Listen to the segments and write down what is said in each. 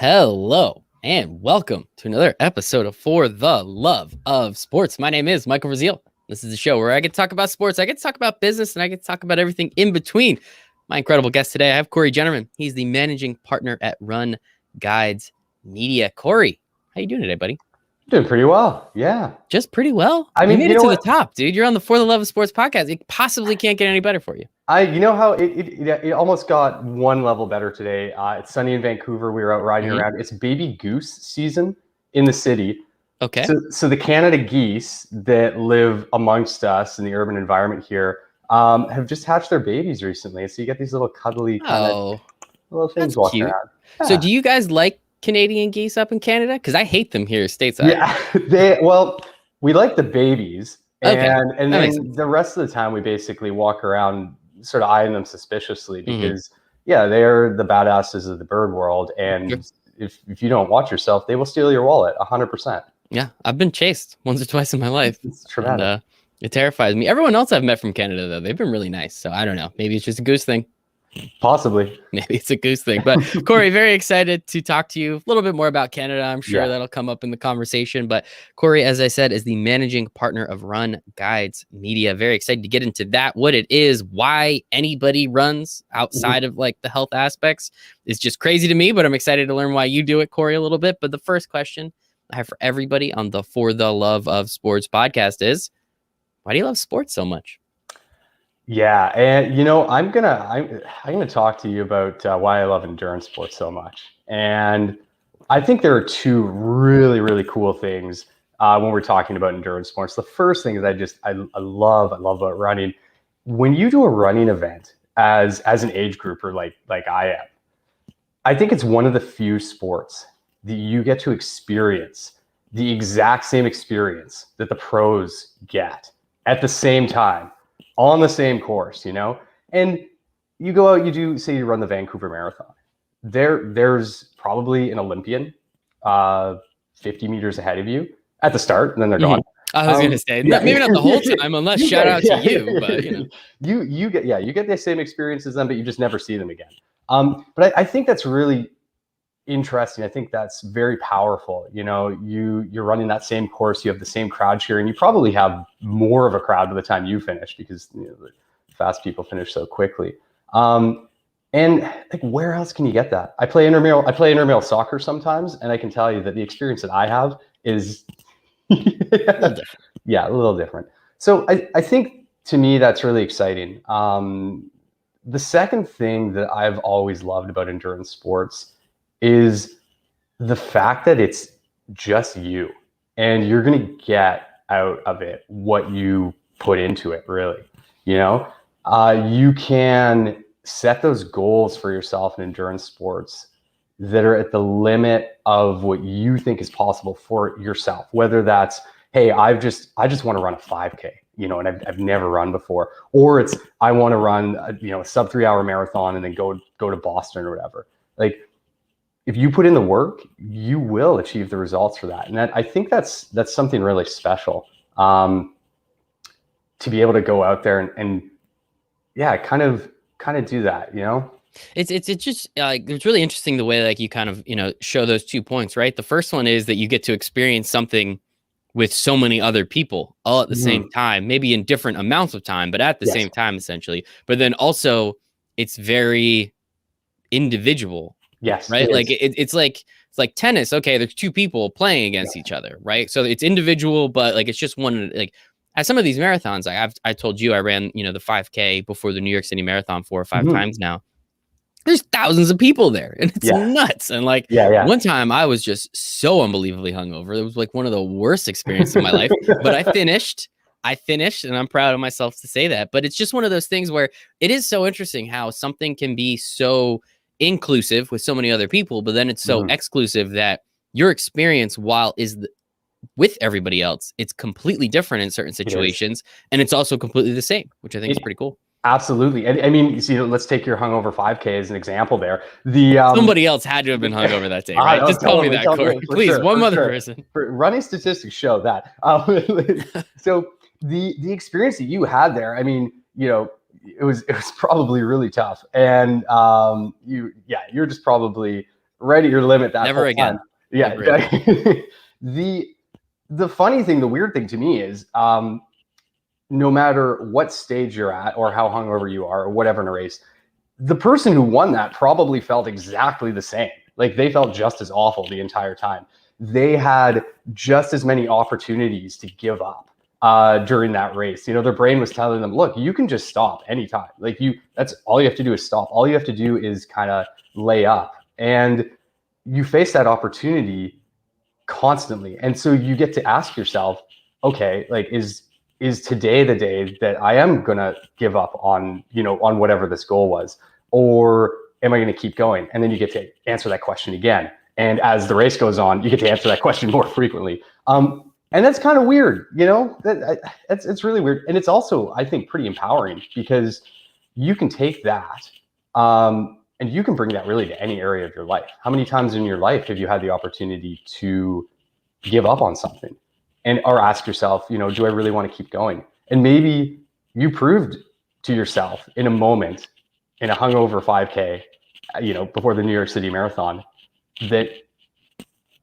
Hello and welcome to another episode of For the Love of Sports. My name is Michael Rasile. This is the show where I get to talk about sports, I get to talk about business, and I get to talk about everything in between. My incredible guest today, I have Cory Jennermann. He's the managing partner at RunGuides Media. Cory, how you doing today, buddy? Doing pretty well. Yeah. Just pretty well. I mean, you made it to the top, dude. You're on the For the Love of Sports podcast. It possibly can't get any better for you. You know how it almost got one level better today. It's sunny in Vancouver. We were out riding around. It's baby goose season in the city. Okay. So the Canada geese that live amongst us in the urban environment here have just hatched their babies recently. So you get these little cuddly kind of little things walking around. Yeah. So do you guys like Canadian geese up in Canada? Because I hate them here stateside. Yeah, we like the babies, and then the rest of the time we basically walk around sort of eyeing them suspiciously because they're the badasses of the bird world, and if you don't watch yourself, they will steal your wallet 100%. Yeah, I've been chased once or twice in my life. It's traumatic. And, it terrifies me. Everyone else I've met from Canada, though, they've been really nice. So I don't know. Maybe it's just a goose thing. Possibly. Maybe it's a goose thing. But Cory, very excited to talk to you a little bit more about Canada. I'm sure that'll come up in the conversation. But Cory, as I said, is the managing partner of RunGuides Media. Very excited to get into that, what it is, why anybody runs outside of like the health aspects is just crazy to me. But I'm excited to learn why you do it, Cory, a little bit. But the first question I have for everybody on the For the Love of Sports podcast is, why do you love sports so much? Yeah, and you know, I'm gonna talk to you about why I love endurance sports so much. And I think there are two really, really cool things when we're talking about endurance sports. The first thing is I love about running. When you do a running event as an age grouper like I am, I think it's one of the few sports that you get to experience the exact same experience that the pros get at the same time, on the same course, you know. And you go out, you run the Vancouver Marathon. There's probably an Olympian 50 meters ahead of you at the start, and then they're gone. I was going to say, maybe not the whole time, unless shout out to you, but you know. You get the same experience as them, but you just never see them again. But I think that's really interesting. I think that's very powerful. You know, you're running that same course, you have the same crowd cheering. You probably have more of a crowd by the time you finish because the fast people finish so quickly. And like, where else can you get that? I play intramural soccer sometimes, and I can tell you that the experience that I have is a little different. So I think to me that's really exciting. The second thing that I've always loved about endurance sports is the fact that it's just you, and you're going to get out of it what you put into it, really. You know, you can set those goals for yourself in endurance sports that are at the limit of what you think is possible for yourself, whether that's, hey, I just want to run a 5K, you know, and I've never run before, or it's, I want to run a sub 3 hour marathon and then go to Boston or whatever. Like, if you put in the work, you will achieve the results for that. And I think that's something really special, to be able to go out there and kind of do that, you know? It's just it's really interesting the way like you kind of, show those 2 points, right? The first one is that you get to experience something with so many other people all at the same time, maybe in different amounts of time, but at the same time, essentially. But then also it's very individual. Yes. Right. Like it's like tennis. Okay. There's two people playing against each other. Right. So it's individual, but like, it's just one, like at some of these marathons, I told you, I ran, the 5K before the New York City Marathon 4 or 5 times now. There's thousands of people there and it's nuts. And like one time I was just so unbelievably hungover. It was like one of the worst experiences of my life, but I finished and I'm proud of myself to say that. But it's just one of those things where it is so interesting how something can be so inclusive with so many other people, but then it's so exclusive that your experience, while with everybody else, it's completely different in certain situations, and it's also completely the same, which I think is pretty cool. Absolutely. And I mean, you see, let's take your hungover 5K as an example there. Somebody else had to have been hungover that day, right? Just tell me that, Cory. Please, one other person. Running statistics show that. So the experience that you had there, I mean, it was probably really tough, and you're just probably right at your limit that Never whole again. time. Yeah. Never again. The funny thing, the weird thing to me is, no matter what stage you're at or how hungover you are or whatever in a race, the person who won that probably felt exactly the same. Like they felt just as awful the entire time. They had just as many opportunities to give up during that race. You know, their brain was telling them, look, you can just stop anytime. Like that's all you have to do is stop. All you have to do is kind of lay up. And you face that opportunity constantly. And so you get to ask yourself, okay, like is today the day that I am going to give up on, you know, on whatever this goal was, or am I going to keep going? And then you get to answer that question again. And as the race goes on, you get to answer that question more frequently. And that's kind of weird, you know, it's really weird. And it's also, I think, pretty empowering because you can take that, and you can bring that really to any area of your life. How many times in your life have you had the opportunity to give up on something or ask yourself, you know, do I really want to keep going? And maybe you proved to yourself in a moment, in a hungover 5K, you know, before the New York City Marathon, that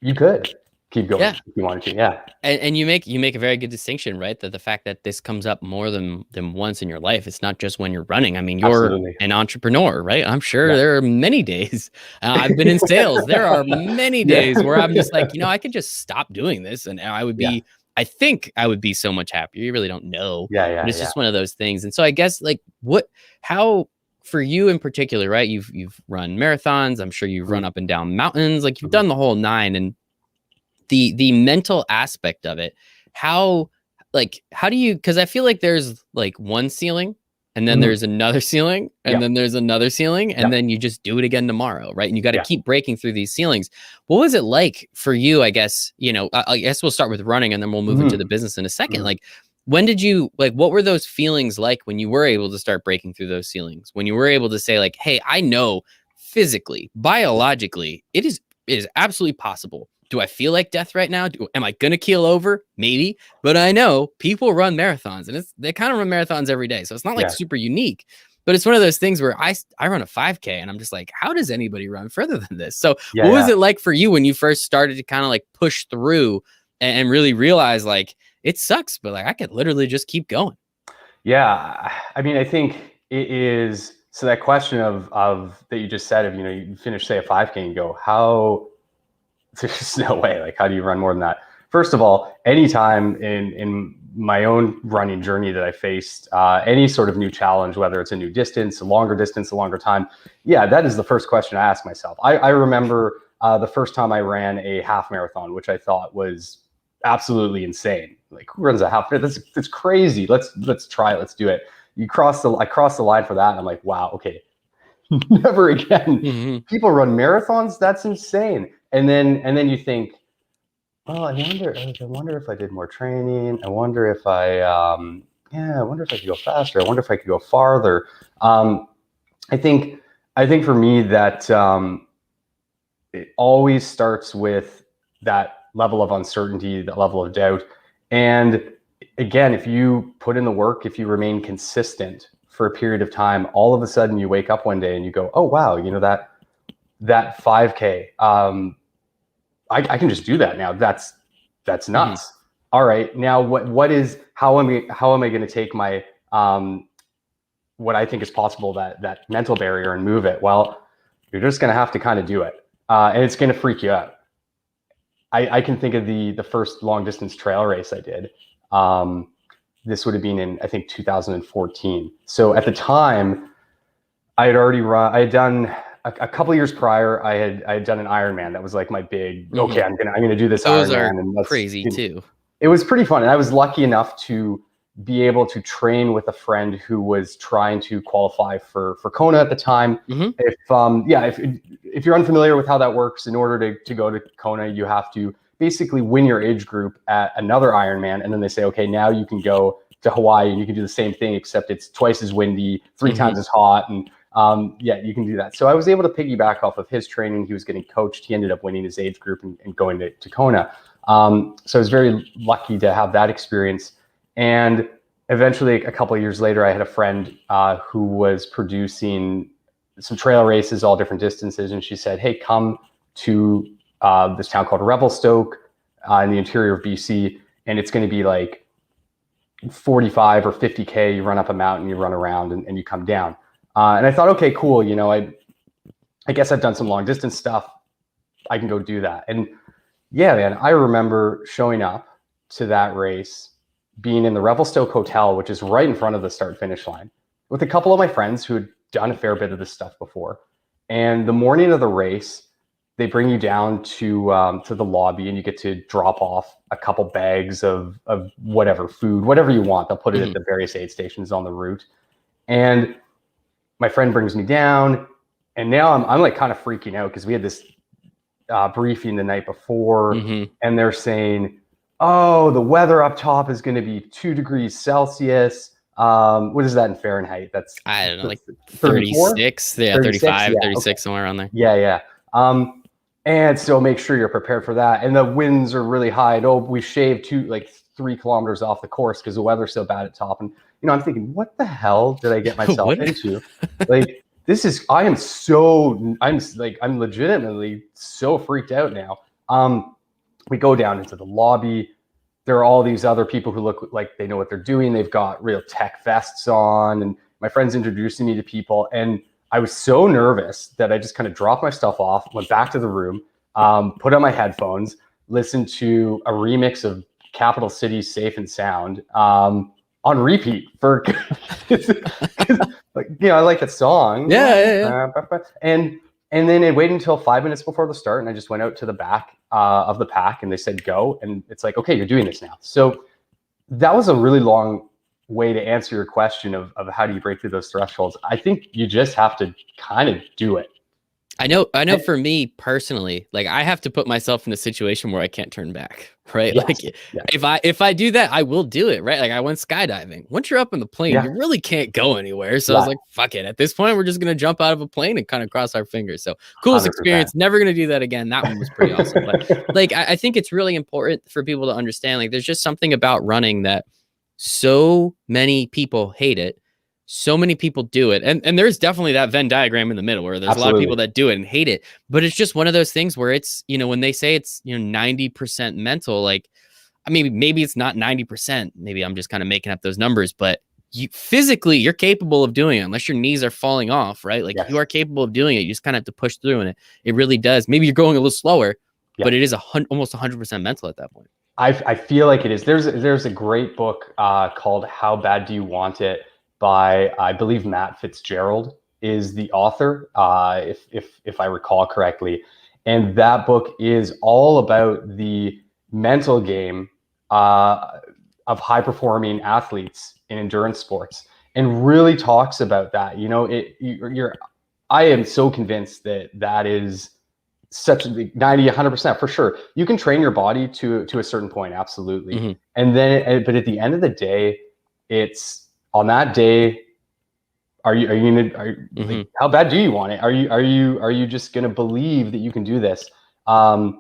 you could keep going if you wanted to. Yeah. And you make a very good distinction, right? That the fact that this comes up more than once in your life, it's not just when you're running. I mean, you're Absolutely. an entrepreneur, right? I'm sure there are many days. I've been in sales. There are many days where I'm just like, you know, I could just stop doing this, and I would be. I think I would be so much happier. You really don't know. But it's just one of those things. And so I guess like how for you in particular, right? You've run marathons. I'm sure you've run up and down mountains. Like you've done the whole nine. And the mental aspect of it, how do you, because I feel like there's like one ceiling and then there's another ceiling and then there's another ceiling and then you just do it again tomorrow, right? And you got to keep breaking through these ceilings. What was it like for you? I guess, you know, I guess we'll start with running and then we'll move into the business in a second. Like, when did you, like, what were those feelings like when you were able to start breaking through those ceilings, when you were able to say like, hey, I know physically, biologically, it is absolutely possible. Do I feel like death right now? Am I going to keel over? Maybe. But I know people run marathons, and they kind of run marathons every day. So it's not like super unique, but it's one of those things where I run a 5K and I'm just like, how does anybody run further than this? So what was it like for you when you first started to kind of like push through and really realize like it sucks, but like I could literally just keep going? Yeah. I mean, I think it is. So that question of that you just said, of, you know, you finish, say, a 5K and go, how, there's no way, like, how do you run more than that? First of all, anytime in my own running journey that I faced any sort of new challenge, whether it's a new distance, a longer time, that is the first question I ask myself. I remember the first time I ran a half marathon, which I thought was absolutely insane. Like, who runs a half? That's crazy. Let's try it. Let's do it. I crossed the line for that, and I'm like, wow, okay, never again. People run marathons. That's insane. And then you think, well, I wonder if I did more training. I wonder if I wonder if I could go faster. I wonder if I could go farther. I think for me that it always starts with that level of uncertainty, that level of doubt. And again, if you put in the work, if you remain consistent for a period of time, all of a sudden you wake up one day and you go, oh, wow, you know, that 5K, I can just do that now. That's nuts. All right. Now how am I going to take my, what I think is possible, that mental barrier, and move it? Well, you're just going to have to kind of do it. And it's going to freak you out. I can think of the first long distance trail race I did. This would have been in, I think, 2014. So at the time I had done a couple of years prior, I had done an Ironman. That was like my big, okay, I'm gonna do this Ironman, and that's crazy too. It was pretty fun, and I was lucky enough to be able to train with a friend who was trying to qualify for Kona at the time. If you're unfamiliar with how that works, in order to go to Kona, you have to basically win your age group at another Ironman, and then they say, okay, now you can go to Hawaii and you can do the same thing, except it's twice as windy, 3 times as hot, and you can do that. So I was able to piggyback off of his training. He was getting coached. He ended up winning his age group and going to Kona. So I was very lucky to have that experience. And eventually, a couple of years later, I had a friend who was producing some trail races, all different distances. And she said, hey, come to this town called Revelstoke in the interior of BC, and it's going to be like 45 or 50K. You run up a mountain, you run around, and you come down. And I thought, okay, cool. You know, I guess I've done some long distance stuff. I can go do that. And yeah, man, I remember showing up to that race, being in the Revelstoke Hotel, which is right in front of the start finish line, with a couple of my friends who had done a fair bit of this stuff before. And the morning of the race, they bring you down to the lobby, and you get to drop off a couple bags of whatever food, whatever you want. They'll put it at the various aid stations on the route. And my friend brings me down, and now I'm like kind of freaking out because we had this briefing the night before, and they're saying, oh, the weather up top is going to be 2 degrees Celsius. What is that in Fahrenheit? That's, I don't know, like 36, yeah, 35, yeah, 36, okay. Somewhere around there. Yeah. And so make sure you're prepared for that. And the winds are really high. And, we shaved 3 kilometers off the course because the weather's so bad at top. And, you know, I'm thinking, what the hell did I get myself into? Like, I'm legitimately so freaked out now. We go down into the lobby. There are all these other people who look like they know what they're doing. They've got real tech vests on, and my friend's introducing me to people. And I was so nervous that I just kind of dropped my stuff off, went back to the room, put on my headphones, listened to a remix of Capital City's Safe and Sound on repeat for, like, you know, I like that song. Yeah. And then I waited until 5 minutes before the start, and I just went out to the back of the pack, and they said go, and it's like, okay, you're doing this now. So that was a really long way to answer your question of how do you break through those thresholds. I think you just have to kind of do it. I know for me personally, like, I have to put myself in a situation where I can't turn back, right? Yes. Like, if I do that, I will do it, right? Like, I went skydiving. Once you're up in the plane, you really can't go anywhere. So I was like, fuck it. At this point, we're just going to jump out of a plane and kind of cross our fingers. So coolest 100%. Experience. Never going to do that again. That one was pretty awesome. But like, I think it's really important for people to understand, like, there's just something about running that so many people hate it. So many people do it. And there's definitely that Venn diagram in the middle where there's a lot of people that do it and hate it. But it's just one of those things where it's, you know, when they say it's, you know, 90% mental, like, I mean, maybe it's not 90%. Maybe I'm just kind of making up those numbers, but you're capable of doing it unless your knees are falling off, right? Like, you are capable of doing it. You just kind of have to push through, and it really does. Maybe you're going a little slower, but it is almost 100% mental at that point. I feel like it is. There's a great book called How Bad Do You Want It? By, I believe, Matt Fitzgerald is the author, if I recall correctly. And that book is all about the mental game of high performing athletes in endurance sports, and really talks about that. You know, I am so convinced that is such 90, 100% for sure. You can train your body to a certain point. Absolutely. And then, but at the end of the day, it's, on that day, like, how bad do you want it? Are you just gonna believe that you can do this? I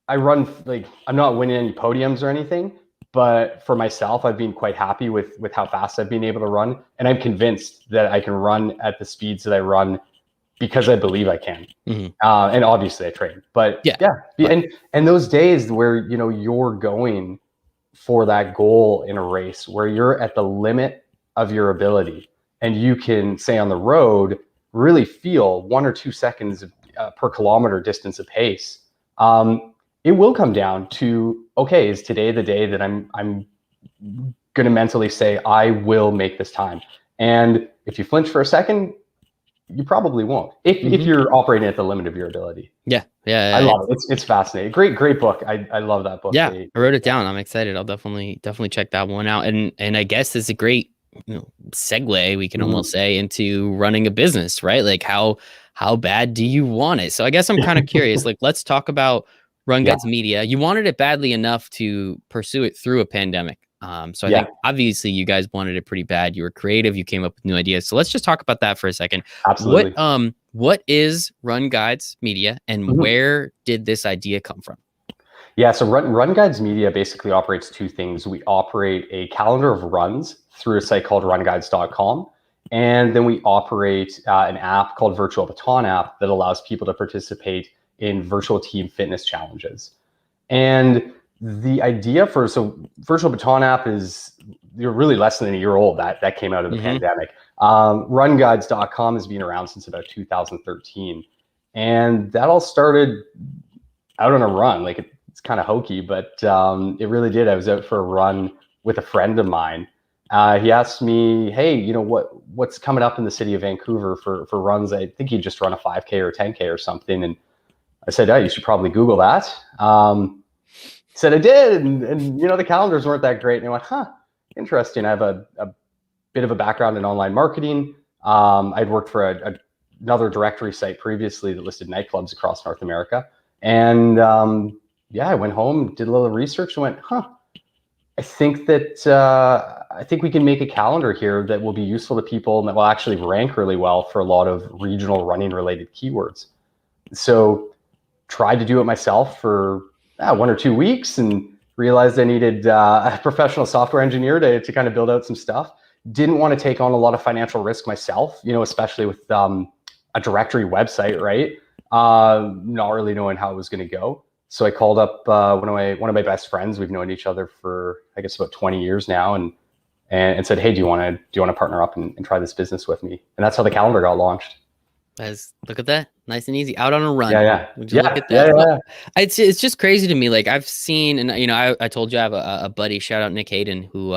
run, like, I'm not winning any podiums or anything, but for myself, I've been quite happy with how fast I've been able to run, and I'm convinced that I can run at the speeds that I run because I believe I can. And obviously I train, but and those days where, you know, you're going for that goal in a race where you're at the limit of your ability, and you can, say, on the road, really feel 1 or 2 seconds per kilometer distance of pace. It will come down to, okay, is today the day that I'm going to mentally say, I will make this time? And if you flinch for a second, you probably won't, if you're operating at the limit of your ability. Yeah. I love it. It's fascinating. Great book. I love that book. Yeah, I wrote it down. I'm excited. I'll definitely check that one out. And I guess it's a great, you know, segue, we can almost say, into running a business, right? Like, how bad do you want it? So I guess I'm kind of curious. Like, let's talk about RunGuides Media. You wanted it badly enough to pursue it through a pandemic. So I think obviously you guys wanted it pretty bad. You were creative. You came up with new ideas. So let's just talk about that for a second. Absolutely. What is RunGuides Media, and where did this idea come from? Yeah, so RunGuides Media basically operates two things. We operate a calendar of runs through a site called runguides.com, And then we operate an app called Virtual Baton app that allows people to participate in virtual team fitness challenges. And the idea for, so Virtual Baton app is, you're really less than a year old. That came out of the pandemic. RunGuides.com has been around since about 2013. And that all started out on a run. Like it's kind of hokey, but it really did. I was out for a run with a friend of mine. He asked me, hey, you know, what's coming up in the city of Vancouver for runs? I think he'd just run a 5K or a 10K or something. And I said, oh, you should probably Google that. He said I did. And you know, the calendars weren't that great. And I went, huh, interesting. I have a bit of a background in online marketing. I'd worked for another directory site previously that listed nightclubs across North America. And yeah, I went home, did a little research and went, huh, I think we can make a calendar here that will be useful to people and that will actually rank really well for a lot of regional running related keywords. So tried to do it myself for 1 or 2 weeks and realized I needed a professional software engineer to kind of build out some stuff. Didn't want to take on a lot of financial risk myself, you know, especially with a directory website, right? Not really knowing how it was going to go. So I called up one of my best friends. We've known each other for, I guess, about 20 years now, and said, hey, do you want to partner up and try this business with me? And that's how the calendar got launched. Look at that, nice and easy, out on a run. Yeah. Would you look at that? Well, it's just crazy to me. Like I've seen, and you know, I told you I have a buddy, shout out Nick Hayden, who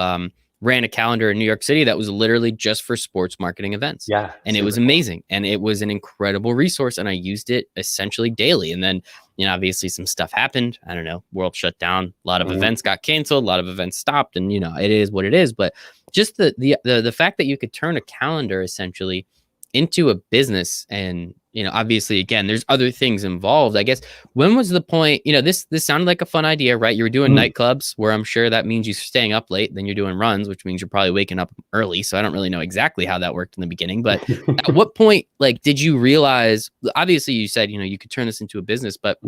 ran a calendar in New York City that was literally just for sports marketing events. Yeah. And it was amazing. And it was an incredible resource. And I used it essentially daily. And then, you know, obviously some stuff happened. I don't know, world shut down. A lot of events got canceled. A lot of events stopped. And, you know, it is what it is. But just the fact that you could turn a calendar essentially into a business, and you know, obviously again there's other things involved. I guess, when was the point, you know, this sounded like a fun idea, right? You were doing nightclubs, where I'm sure that means you're staying up late, then you're doing runs, which means you're probably waking up early. So I don't really know exactly how that worked in the beginning, but at what point, like, did you realize, obviously you said, you know, you could turn this into a business, but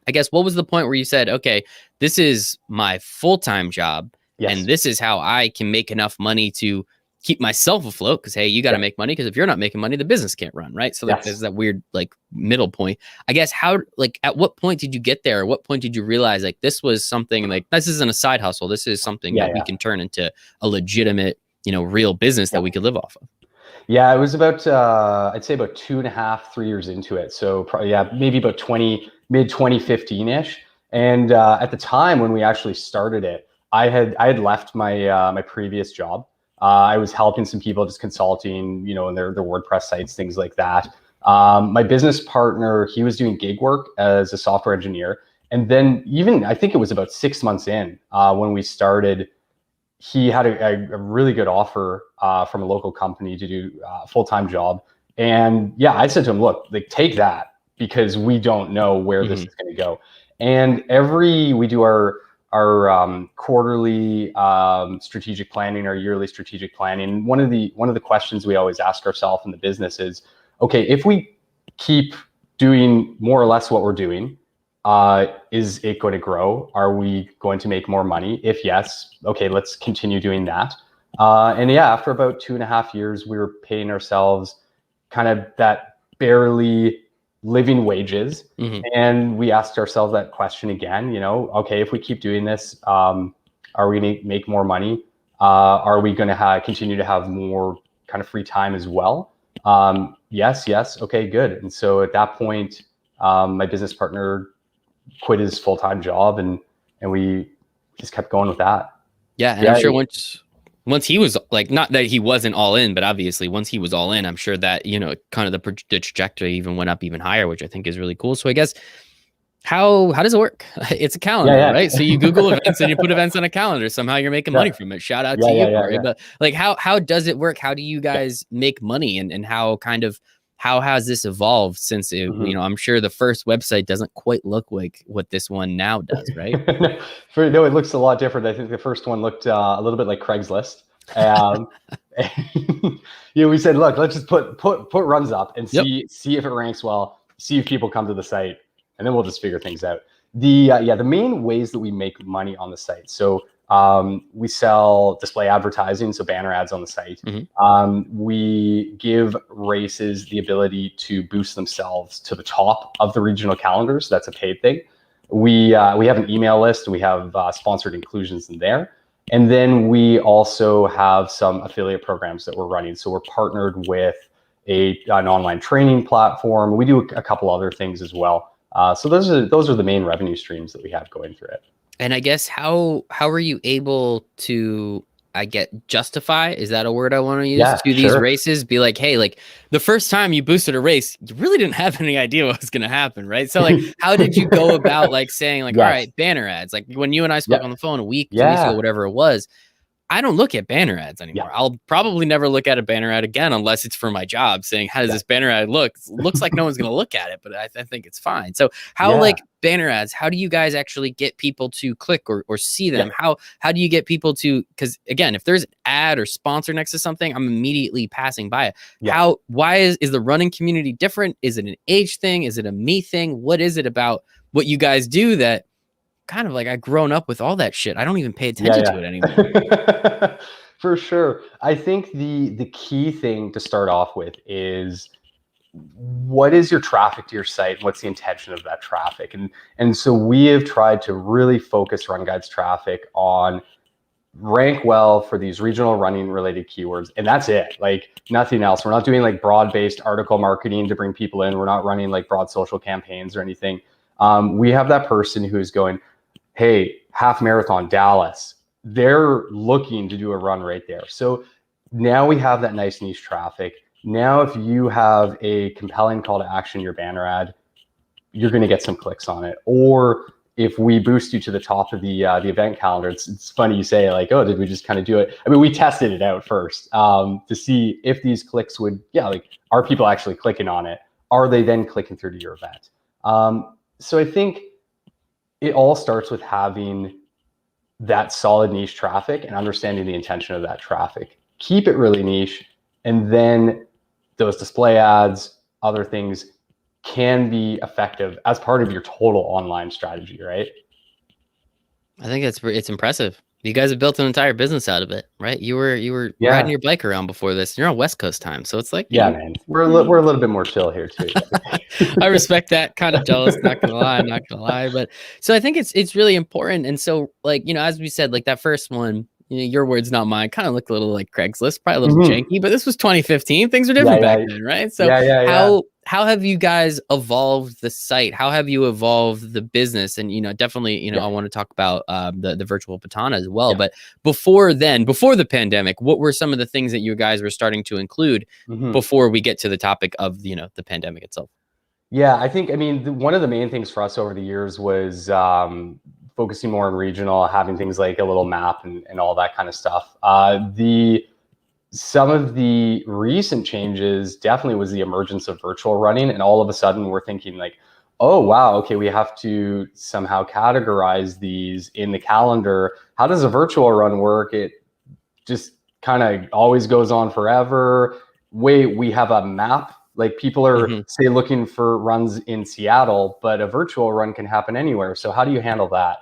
I guess what was the point where you said, okay, this is my full-time job, and this is how I can make enough money to keep myself afloat? Because hey, you got to make money, because if you're not making money, the business can't run, right? So like, there's that weird like middle point. I guess, how, like, at what point did you get there? Or what point did you realize like this was something, like, this isn't a side hustle, this is something that we can turn into a legitimate, you know, real business that we could live off of? Yeah, it was about I'd say about 2.5, 3 years into it. So probably, maybe about mid 2015-ish. And at the time when we actually started it, I had left my my previous job. I was helping some people, just consulting, you know, in their WordPress sites, things like that. My business partner, he was doing gig work as a software engineer. And then even, I think it was about 6 months in when we started, he had a really good offer from a local company to do a full-time job. And yeah, I said to him, look, like, take that, because we don't know where this is going to go. And we do our quarterly strategic planning, our yearly strategic planning. One of the questions we always ask ourselves in the business is, okay, if we keep doing more or less what we're doing, is it going to grow? Are we going to make more money? If yes, okay, let's continue doing that. And yeah, after about 2.5 years, we were paying ourselves kind of that barely living wages. And we asked ourselves that question again, you know, okay, if we keep doing this, are we going to make more money? Are we going to continue to have more kind of free time as well? Yes. Okay, good. And so at that point, my business partner quit his full-time job, and we just kept going with that. Yeah. And I'm sure once he was like, not that he wasn't all in, but obviously once he was all in, I'm sure that, you know, kind of the trajectory even went up even higher, which I think is really cool. So I guess, how does it work? It's a calendar, right? So you Google events and you put events on a calendar. Somehow you're making money from it. Shout out to you, Cory. But like, how does it work? How do you guys make money? And how has this evolved since it, you know, I'm sure the first website doesn't quite look like what this one now does, right? No, it looks a lot different. I think the first one looked a little bit like Craigslist. You know, we said, look, let's just put runs up and see if it ranks well, see if people come to the site, and then we'll just figure things out. The main ways that we make money on the site. So We sell display advertising, so banner ads on the site. We give races the ability to boost themselves to the top of the regional calendars. That's a paid thing. We have an email list. We have sponsored inclusions in there. And then we also have some affiliate programs that we're running. So we're partnered with an online training platform. We do a couple other things as well. So those are the main revenue streams that we have going through it. And I guess how are you able to, justify, is that a word I want to use, to these races? Be like, hey, like the first time you boosted a race, you really didn't have any idea what was going to happen, right? So like, how did you go about like saying like, all right, banner ads? Like when you and I spoke on the phone a week, 2 weeks ago, whatever it was, I don't look at banner ads anymore. I'll probably never look at a banner ad again unless it's for my job, saying, how does this banner ad look? It looks like no one's going to look at it, but I think it's fine. So how like banner ads, how do you guys actually get people to click or see them? How do you get people to, because again, if there's an ad or sponsor next to something, I'm immediately passing by it. Why is the running community different? Is it an age thing? Is it a me thing? What is it about what you guys do that kind of like I've grown up with all that shit? I don't even pay attention to it anymore. For sure. I think the key thing to start off with is, what is your traffic to your site? What's the intention of that traffic? And so we have tried to really focus RunGuides traffic on rank well for these regional running related keywords. And that's it, like nothing else. We're not doing like broad-based article marketing to bring people in. We're not running like broad social campaigns or anything. We have that person who's going, hey, half marathon Dallas, they're looking to do a run right there. So now we have that nice niche traffic. Now, if you have a compelling call to action in your banner ad, you're going to get some clicks on it. Or if we boost you to the top of the event calendar, it's funny you say like, oh, did we just kind of do it? I mean, we tested it out first to see if these clicks would, like, are people actually clicking on it? Are they then clicking through to your event? So I think it all starts with having that solid niche traffic and understanding the intention of that traffic. Keep it really niche, and then those display ads, other things can be effective as part of your total online strategy, right? I think it's impressive. You guys have built an entire business out of it, right? You were riding your bike around before this. You're on West Coast time, so it's like man, we're a little bit more chill here too. I respect that. Kind of jealous, not gonna lie. But so I think it's really important. And so like, as we said, like that first one, your words, not mine, kind of looked a little like Craigslist, probably a little janky, but this was 2015. Things were different back then, right? So how have you guys evolved the site? How have you evolved the business? And, definitely, I want to talk about the virtual baton as well. But before the pandemic, what were some of the things that you guys were starting to include before we get to the topic of, the pandemic itself? Yeah, I think, one of the main things for us over the years was focusing more on regional, having things like a little map and all that kind of stuff. Some of the recent changes definitely was the emergence of virtual running. And all of a sudden we're thinking like, oh, wow, okay, we have to somehow categorize these in the calendar. How does a virtual run work? It just kind of always goes on forever. Wait, we have a map. Like people are say looking for runs in Seattle, but a virtual run can happen anywhere. So how do you handle that?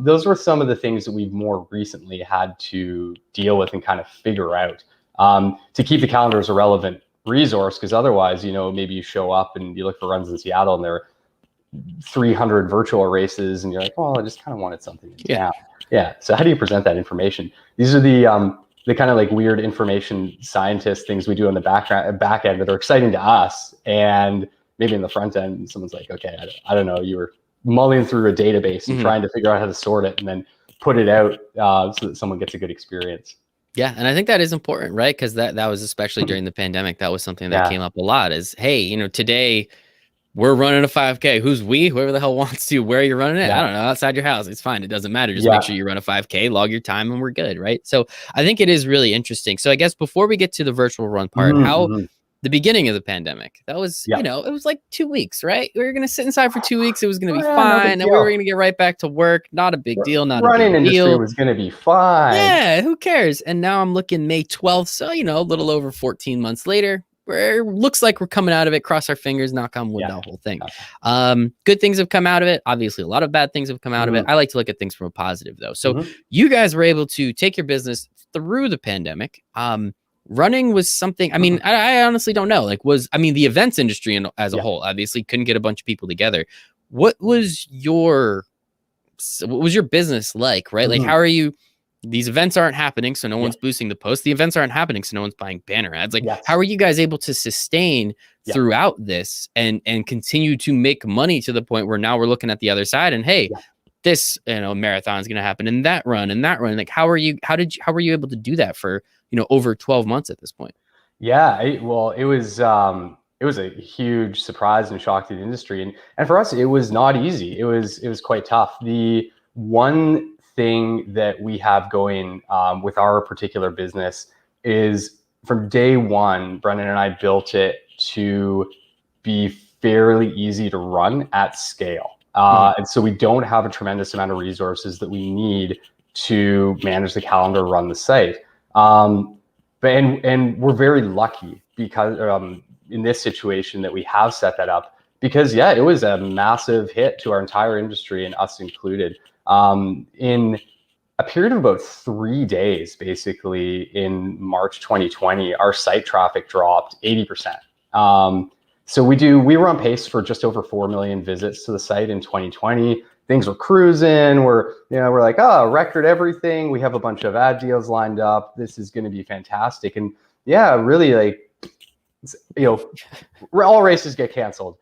Those were some of the things that we've more recently had to deal with and kind of figure out to keep the calendar as a relevant resource. Because otherwise, maybe you show up and you look for runs in Seattle and there are 300 virtual races and you're like, oh, I just kind of wanted something in town. Yeah. So how do you present that information? These are the kind of like weird information scientist things we do on the back end that are exciting to us. And maybe in the front end, someone's like, okay, I don't know. You were mulling through a database and trying to figure out how to sort it and then put it out so that someone gets a good experience. Yeah. And I think that is important, right? Because that was especially during the pandemic. That was something that came up a lot is, hey, today we're running a 5K. Who's we? Whoever the hell wants to. Where are you running it? I don't know. Outside your house. It's fine. It doesn't matter. Just make sure you run a 5K, log your time, and we're good, right? So I think it is really interesting. So I guess before we get to the virtual run part, how the beginning of the pandemic, that was, it was like 2 weeks, right? We were going to sit inside for 2 weeks. It was going to be fine. And we were going to get right back to work. Not a big deal. Not running a big industry deal. Was going to be fine. Yeah. Who cares? And now I'm looking May 12th. So, a little over 14 months later. looks like we're coming out of it. Cross our fingers, knock on wood, that whole thing. Good things have come out of it. Obviously, a lot of bad things have come out of it. I like to look at things from a positive, though. So you guys were able to take your business through the pandemic. Running was something, I mean, I honestly don't know. Like, the events industry as a whole obviously couldn't get a bunch of people together. What was your business like, right? Like, how are you? These events aren't happening, so no one's boosting the post. The events aren't happening, so no one's buying banner ads. Like, how are you guys able to sustain throughout this and continue to make money to the point where now we're looking at the other side and hey, this marathon is going to happen and that run. Like, how were you able to do that for over 12 months at this point? Yeah, it was a huge surprise and shock to the industry, and for us, it was not easy. It was quite tough. The one thing that we have going with our particular business is from day one, Brendan and I built it to be fairly easy to run at scale. And so we don't have a tremendous amount of resources that we need to manage the calendar, run the site. And we're very lucky because in this situation that we have set that up, because it was a massive hit to our entire industry and us included. In a period of about 3 days, basically in March 2020, our site traffic dropped 80%. So we were on pace for just over 4 million visits to the site in 2020. Things were cruising. We're like, record everything. We have a bunch of ad deals lined up. This is going to be fantastic. And really, like, all races get canceled.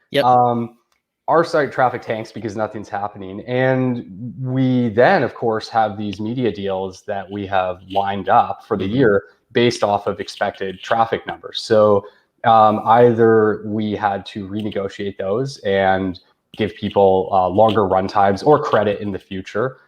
Our site traffic tanks because nothing's happening. And we then, of course, have these media deals that we have lined up for the year based off of expected traffic numbers. So either we had to renegotiate those and give people longer run times or credit in the future.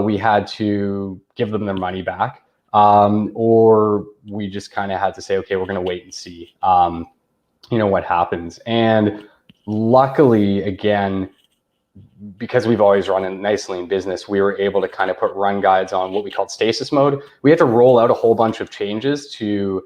We had to give them their money back, or we just kind of had to say, okay, we're going to wait and see, what happens. And luckily, again, because we've always run a nice lean business, we were able to kind of put RunGuides on what we called stasis mode. We had to roll out a whole bunch of changes to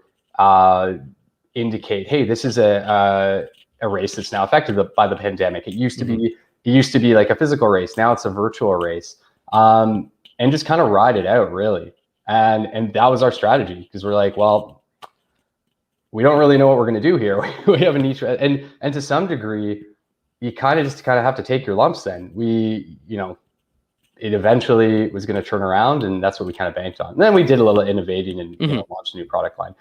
indicate, hey, this is a race that's now affected by the pandemic. It used to be like a physical race. Now it's a virtual race, and just kind of ride it out, really. And that was our strategy, because we're like, well, we don't really know what we're going to do here. We have a niche, and to some degree, you kind of have to take your lumps. Then it eventually was going to turn around, and that's what we kind of banked on. And then we did a little innovating and launched a new product line.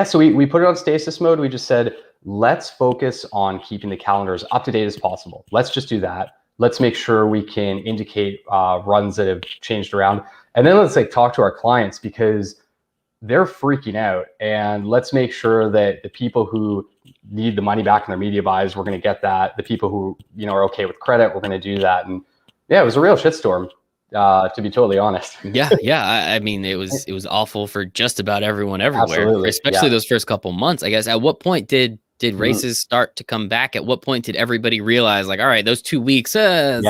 So we put it on stasis mode. We just said, let's focus on keeping the calendars up to date as possible. Let's just do that. Let's make sure we can indicate runs that have changed around, and then let's talk to our clients, because they're freaking out, and let's make sure that the people who need the money back in their media buys, we're going to get that. The people who are okay with credit, we're going to do that. And it was a real shitstorm, to be totally honest. I mean, it was awful for just about everyone everywhere. Absolutely. Especially those first couple months. I guess, at what point did races start to come back? At what point did everybody realize, like, all right, those 2 weeks, those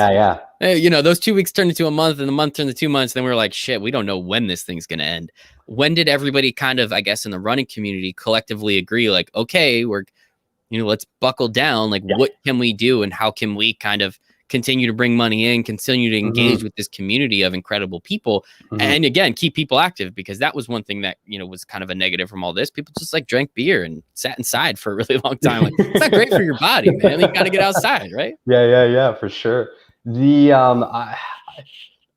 2 weeks turned into a month, and the month turned to 2 months. Then we were like, shit, we don't know when this thing's going to end. When did everybody kind of, I guess, in the running community collectively agree, like, okay, we're, let's buckle down. Like, what can we do, and how can we kind of continue to bring money in, continue to engage with this community of incredible people, and again, keep people active? Because that was one thing that, was kind of a negative from all this. People just drank beer and sat inside for a really long time. Like, it's not great for your body, man. You got to get outside, right? Yeah, for sure.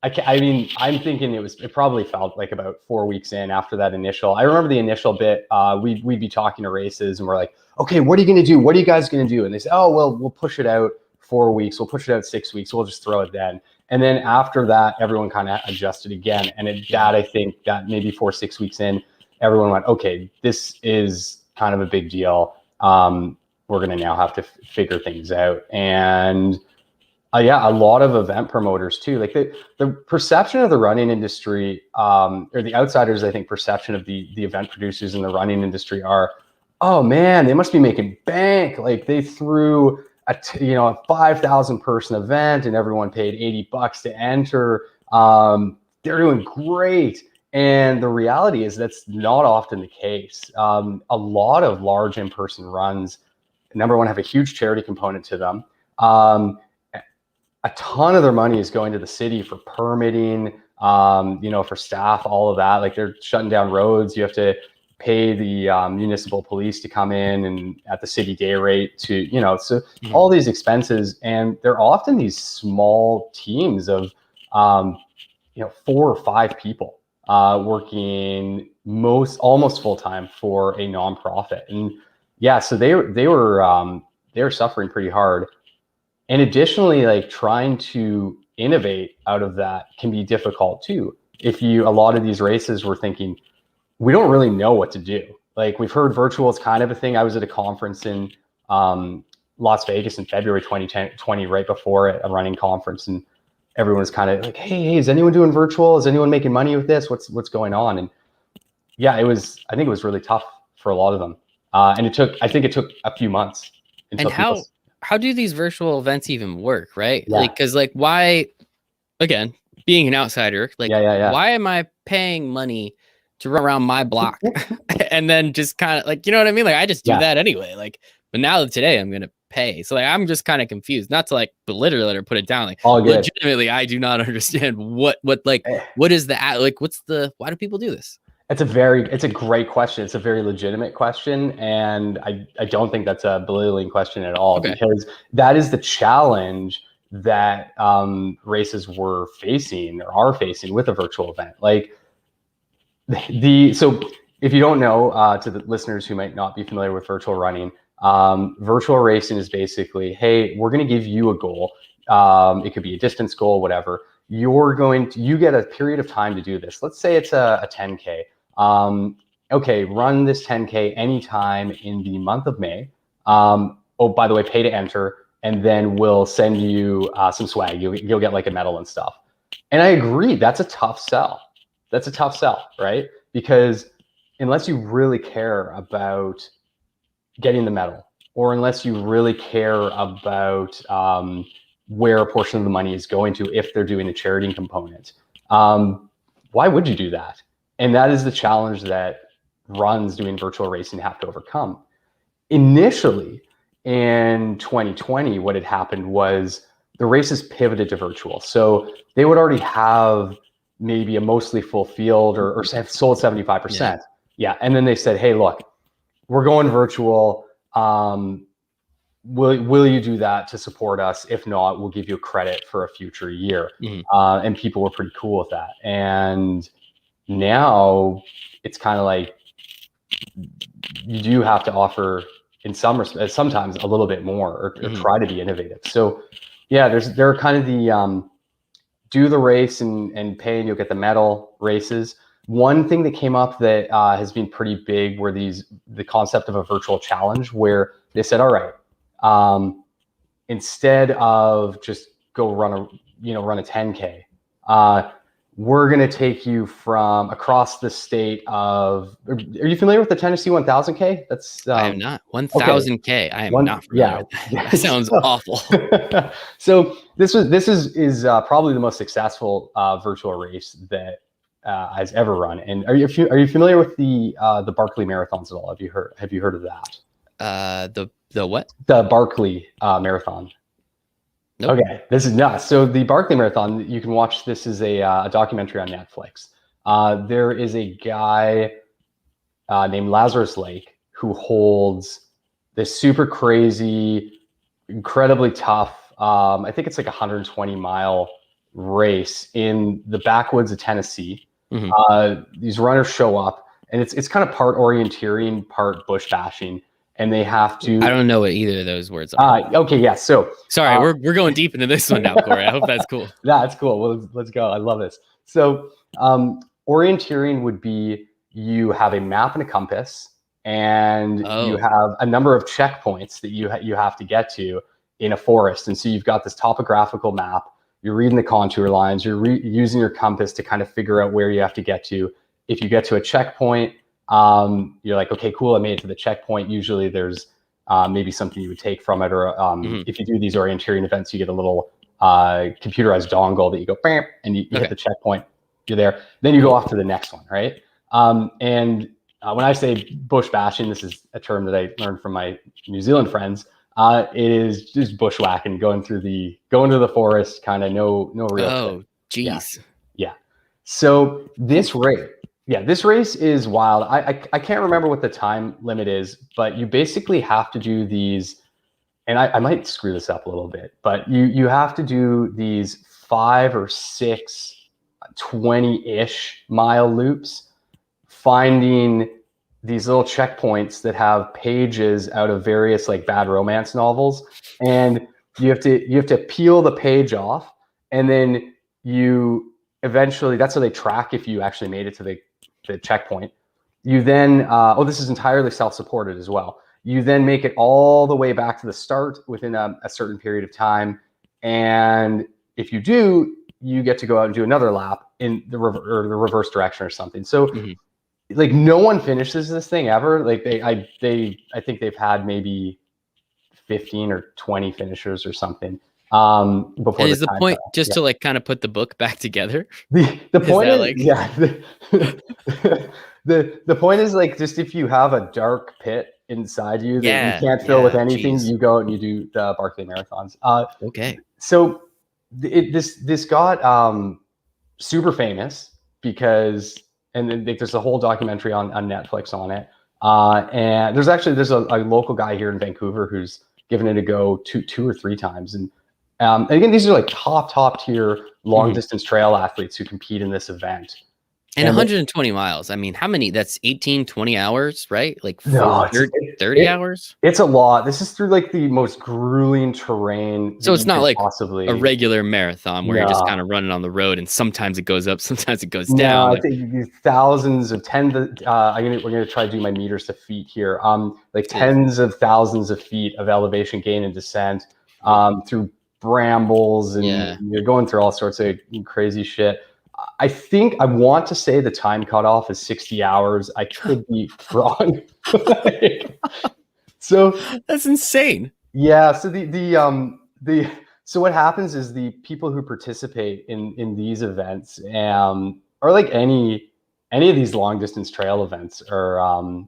I'm thinking it probably felt like about 4 weeks in after that initial. I remember the initial bit. We'd be talking to races, and we're like, okay, what are you going to do? What are you guys going to do? And they say, oh, well, we'll push it out 4 weeks. We'll push it out 6 weeks. We'll just throw it then. And then after that, everyone kind of adjusted again. And I think that maybe 4 or 6 weeks in, everyone went, okay, this is kind of a big deal. We're going to now have to figure things out. And a lot of event promoters too. Like the perception of the running industry, or the outsiders, I think, perception of the event producers in the running industry are, oh man, they must be making bank. Like, they threw a 5,000 person event and everyone paid $80 to enter. They're doing great. And the reality is that's not often the case. A lot of large in-person runs, number one, have a huge charity component to them. A ton of their money is going to the city for permitting, for staff, all of that. Like they're shutting down roads. You have to pay the municipal police to come in and at the city day rate to, so all these expenses. And they're often these small teams of, 4 or 5 people working almost full time for a nonprofit. And yeah, so they were suffering pretty hard. And additionally, like trying to innovate out of that can be difficult too. A lot of these races were thinking, we don't really know what to do. Like we've heard virtual is kind of a thing. I was at a conference in Las Vegas in February 2020, right before it, a running conference, and everyone was kind of like, hey, is anyone doing virtual? Is anyone making money with this? What's going on? And yeah, I think it was really tough for a lot of them. And I think it took a few months. And how do these virtual events even work, right? Yeah. Like, cause like why, again, being an outsider, like why am I paying money to run around my block and then just kind of like, you know what I mean? Like I just do that anyway. Like, but now today I'm going to pay. So like, I'm just kind of confused, not to like belittle it or put it down. Like legitimately, I do not understand what is the, why do people do this? It's a great question. It's a very legitimate question. And I don't think that's a belittling question at all, because that is the challenge that races were facing or are facing with a virtual event. Like so if you don't know, to the listeners who might not be familiar with virtual running, virtual racing is basically, hey, we're going to give you a goal. It could be a distance goal, whatever. You get a period of time to do this. Let's say it's a 10K. Okay, run this 10K anytime in the month of May. By the way, pay to enter, and then we'll send you some swag. You'll get like a medal and stuff. And I agree, that's a tough sell. Right? Because unless you really care about getting the medal, or unless you really care about where a portion of the money is going to, if they're doing a charity component, why would you do that? And that is the challenge that runs doing virtual racing have to overcome. Initially, in 2020, what had happened was the races pivoted to virtual. So they would already have maybe a mostly full field or have sold 75%. Yeah. And then they said, hey, look, we're going virtual. Will you do that to support us? If not, we'll give you a credit for a future year. And people were pretty cool with that. And now it's kind of like you do have to offer in some respects, sometimes a little bit more, or try to be innovative. So yeah, there are kind of the do the race and pay and you'll get the medal races. One thing that came up that has been pretty big were the concept of a virtual challenge, where they said, all right, instead of just go run a 10K, we're going to take you from across the state of, are you familiar with the Tennessee 1000K? That's I am not. 1000K. I am not familiar with that. That sounds awful. So this is probably the most successful virtual race that has ever run. And are you familiar with the Barkley marathons at all? Have you heard of that? The what? The Barkley marathon. Nope. Okay, this is nuts. So the Barkley Marathon, you can watch. This is a documentary on Netflix. There is a guy named Lazarus Lake who holds this super crazy, incredibly tough, I think it's like a 120-mile race in the backwoods of Tennessee. These runners show up, and it's kind of part orienteering, part bush bashing. And they have to. I don't know what either of those words are. Okay, yeah. So sorry, we're going deep into this one now, Cory. I hope that's cool. That's cool. Well, let's go. I love this. So orienteering would be you have a map and a compass, and you have a number of checkpoints that you have to get to in a forest. And so you've got this topographical map. You're reading the contour lines. You're using your compass to kind of figure out where you have to get to. If you get to a checkpoint, you're like, okay, cool, I made it to the checkpoint. Usually there's maybe something you would take from it, or if you do these orienteering events, you get a little computerized dongle that you go, bam, and you hit the checkpoint. you're there. Then you go off to the next one, right? And when I say bush bashing, this is a term that I learned from my New Zealand friends. It is just bushwhacking, going to the forest, kind of no real. Oh, geez. Yeah. So this race is wild. I can't remember what the time limit is, but you basically have to do these, and I might screw this up a little bit, but you have to do these 5 or 6 20-ish mile loops, finding these little checkpoints that have pages out of various like bad romance novels, and you have to peel the page off, and then you eventually, that's how they track if you actually made it to the checkpoint. You then this is entirely self-supported as well. You then make it all the way back to the start within a certain period of time, and if you do, you get to go out and do another lap in the reverse direction or something. So like no one finishes this thing ever. Like I think they've had maybe 15 or 20 finishers or something. Before is the point just to like kind of put the book back together? The point is like... the point is like, just if you have a dark pit inside you that you can't fill with anything, you go out and you do the Barkley marathons. Okay. So this got super famous because, and then there's a whole documentary on Netflix on it. And there's a local guy here in Vancouver who's given it a go two or three times. And again, these are like top tier long distance trail athletes who compete in this event. And 120 miles. I mean, how many? That's 18, 20 hours, right? Like 30 hours? It's a lot. This is through like the most grueling terrain. So it's not like a regular marathon where you're just kind of running on the road and sometimes it goes up, sometimes it goes down. I think thousands of we're going to try to do my meters to feet here. Like tens of thousands of feet of elevation gain and descent through brambles, and you're going through all sorts of crazy shit. I want to say the time cutoff is 60 hours. I could be wrong. So that's insane. Yeah. So so what happens is the people who participate in these events, or like any of these long distance trail events, or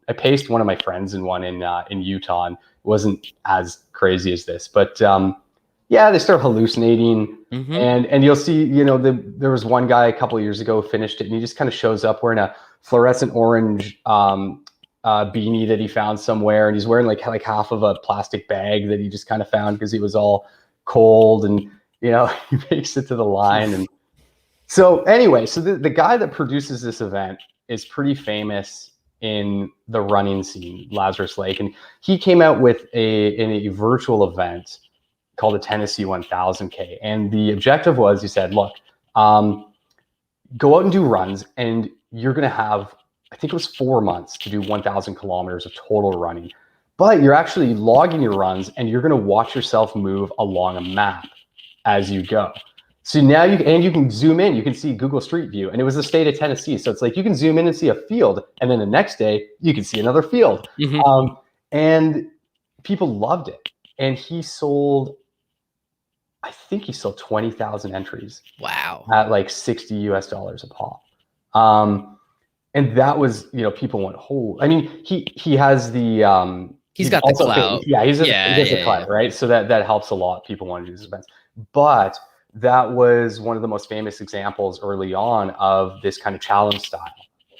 I paced one of my friends in one in Utah. And it wasn't as crazy as this, but they start hallucinating, and you'll see, there was one guy a couple of years ago who finished it, and he just kind of shows up wearing a fluorescent orange beanie that he found somewhere, and he's wearing like half of a plastic bag that he just kind of found because he was all cold, and he makes it to the line. And so anyway, so the guy that produces this event is pretty famous in the running scene, Lazarus Lake, and he came out with a virtual event called the Tennessee 1000K. And the objective was, he said, look, go out and do runs, and you're going to have, I think it was 4 months to do 1,000 kilometers of total running. But you're actually logging your runs, and you're going to watch yourself move along a map as you go. So now you can zoom in, you can see Google Street View, and it was the state of Tennessee. So it's like you can zoom in and see a field, and then the next day you can see another field. And people loved it. And I think he sold 20,000 entries. Wow. At like $60 US a pop. And that was, people went, oh, I mean, he has the, he's got the clout. Yeah, he has the clout, right? So that helps a lot. People want to do these events. But that was one of the most famous examples early on of this kind of challenge style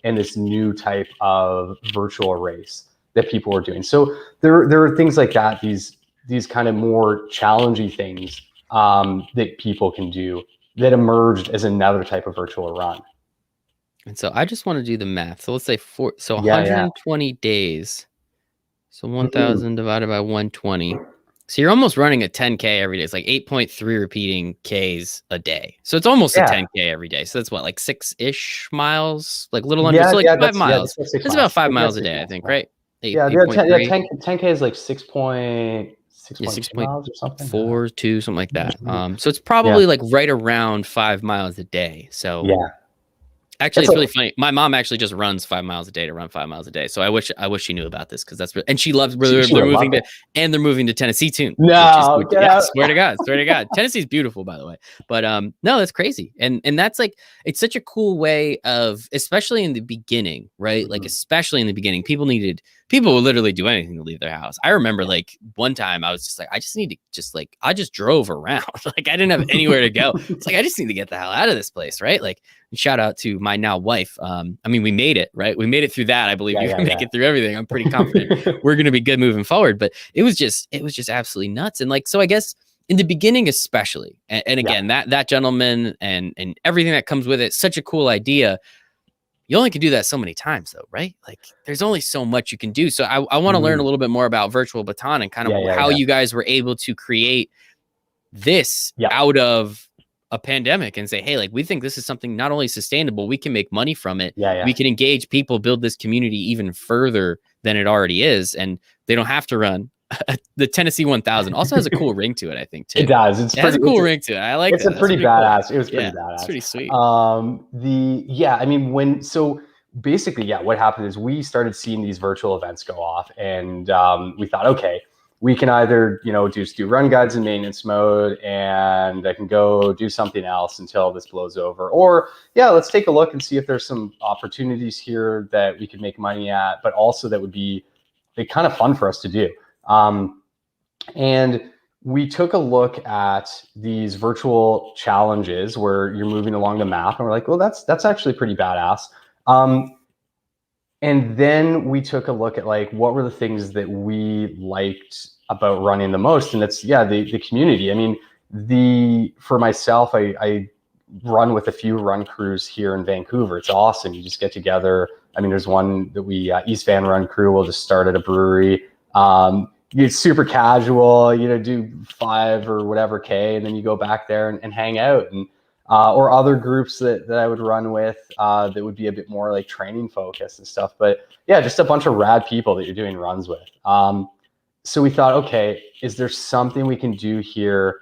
and this new type of virtual race that people were doing. So there are things like that, these kind of more challenging things that people can do that emerged as another type of virtual run. And so I just want to do the math. So let's say 120 days. So 1,000 divided by 120. So you're almost running a 10K every day. It's like 8.3 repeating Ks a day. So it's almost a 10K every day. So that's what, like 6-ish miles? Like little under, so like 5 miles. It's about 5 miles a day, I think, right? 10K is like 6.2 miles or something. 4.2, something like that. So it's probably like right around 5 miles a day. So Actually, That's it's a, really funny. My mom actually just runs 5 miles a day to run 5 miles a day. So I wish she knew about this because and she loves. she They're would moving love to, it. and they're moving to Tennessee too. No, get Yeah, out. swear to God, Tennessee's beautiful, by the way. But no, that's crazy, and that's like it's such a cool way of, especially in the beginning, right? Like especially in the beginning, people would literally do anything to leave their house. I remember like one time I was just like, I just need to just like I just drove around, like I didn't have anywhere to go. It's like I just need to get the hell out of this place, right? Like shout out to my now wife. I mean, we made it, right? We made it through that. I believe you can make it through everything. I'm pretty confident we're going to be good moving forward. But it was just absolutely nuts. And like, so I guess in the beginning, especially, and again, that gentleman and everything that comes with it, such a cool idea. You only can do that so many times though, right? Like there's only so much you can do. So I want to learn a little bit more about Virtual Baton and kind of how you guys were able to create this out of a pandemic and say, hey, like we think this is something not only sustainable, we can make money from it. We can engage people, build this community even further than it already is. And they don't have to run. The Tennessee 1000 also has a cool ring to it, I think, too. It does. It has a cool ring to it. I like it's that. a pretty badass. Cool. It was pretty badass. It's pretty sweet. I mean, so basically, what happened is we started seeing these virtual events go off, and we thought, okay, we can either, just do run guides in maintenance mode, and I can go do something else until this blows over, or let's take a look and see if there's some opportunities here that we could make money at, but also that would be kind of fun for us to do. And we took a look at these virtual challenges where you're moving along the map, and we're like, well, that's actually pretty badass. And then we took a look at like, what were the things that we liked about running the most? And it's, the community. I mean, for myself, I run with a few run crews here in Vancouver. It's awesome. You just get together. I mean, there's one that East Van Run Crew will just start at a brewery. It's super casual, do 5 or whatever K, and then you go back there and hang out. And or other groups that I would run with that would be a bit more like training focused and stuff. But just a bunch of rad people that you're doing runs with. So we thought, okay, is there something we can do here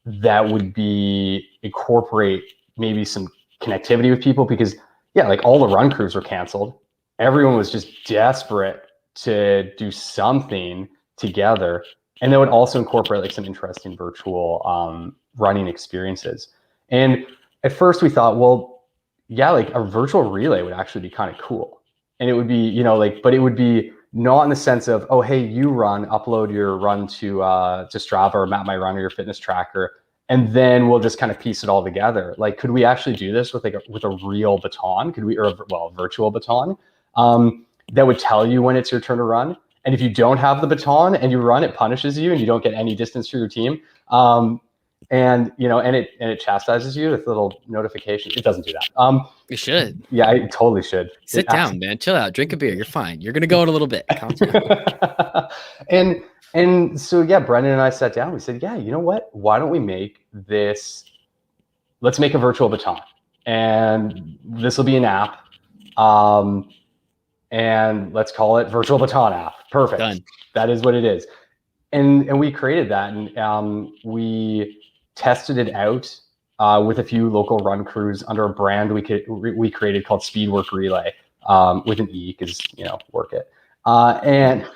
that would be incorporate maybe some connectivity with people? Because like all the run crews were canceled. Everyone was just desperate to do something together, and that would also incorporate like some interesting virtual running experiences. And at first we thought, well, like a virtual relay would actually be kind of cool, and it would be but it would be not in the sense of, oh, hey, you run, upload your run to Strava or Map My Run or your fitness tracker, and then we'll just kind of piece it all together. Like, could we actually do this with with a real baton? Could we, or a virtual baton that would tell you when it's your turn to run? And if you don't have the baton and you run, it punishes you and you don't get any distance for your team. And it chastises you with little notifications. It doesn't do that. It should. Yeah, it totally should. Sit down, man. Chill out. Drink a beer. You're fine. You're gonna go in a little bit. Calm down. and so Brendan and I sat down. We said, you know what? Why don't we make this? Let's make a virtual baton, and this will be an app. And let's call it Virtual Baton app. Perfect. Done. That is what it is. And we created that, and we tested it out with a few local run crews under a brand we created called Speedwork Relay, with an E, because work it. And